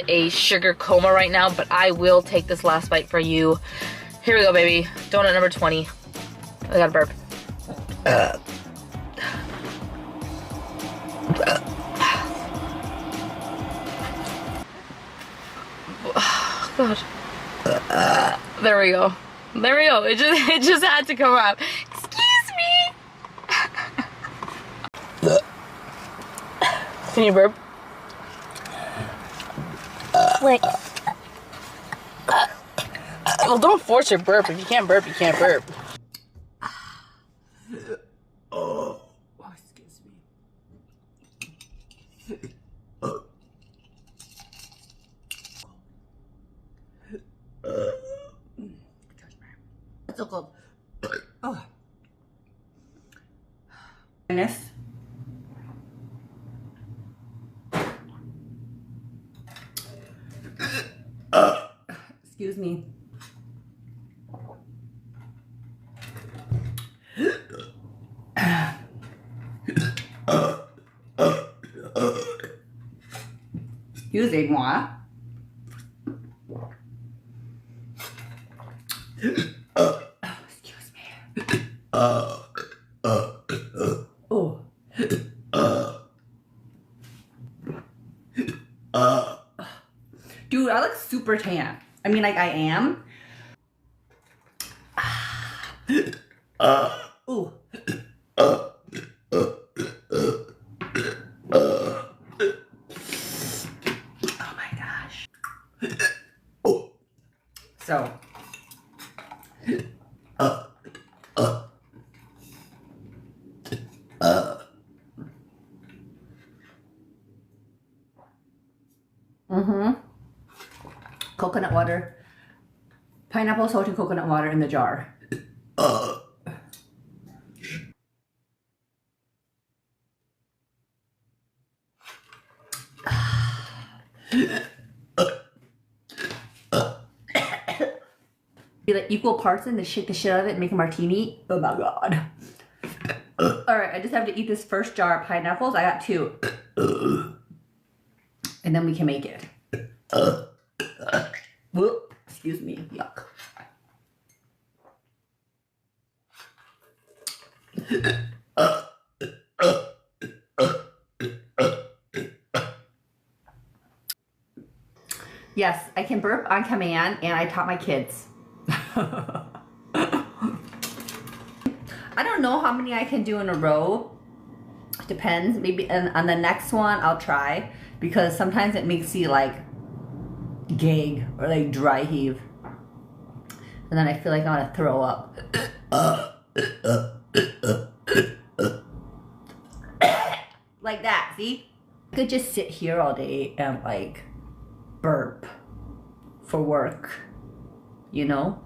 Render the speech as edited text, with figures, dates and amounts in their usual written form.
a sugar coma right now, but I will take this last bite for you. Here we go, baby. Donut number 20. I gotta burp. Oh, God. There we go. There we go. It just had to come out. Excuse me. Can you burp? Wait. Well, don't force your burp. If you can't burp, you can't burp. Oh, excuse me. It's so cold. Oh. Goodness. Excuse me. Excusez-moi. Excuse me. Oh. Dude, I look super tan. I mean, like, I am. Ooh. Oh my gosh. So. Coconut water. Pineapple, salt, and coconut water in the jar. Be like equal parts and shake the shit out of it and make a martini. Oh my god. Alright, I just have to eat this first jar of pineapples. I got 2. And then we can make it. Whoop. Excuse me. Yuck. Yes, I can burp on command, and I taught my kids. I don't know how many I can do in a row. Depends. Maybe on the next one I'll try, because sometimes it makes you like gag or like dry heave, and then I feel like I want to throw up. Like that, see? I could just sit here all day and like burp for work, you know?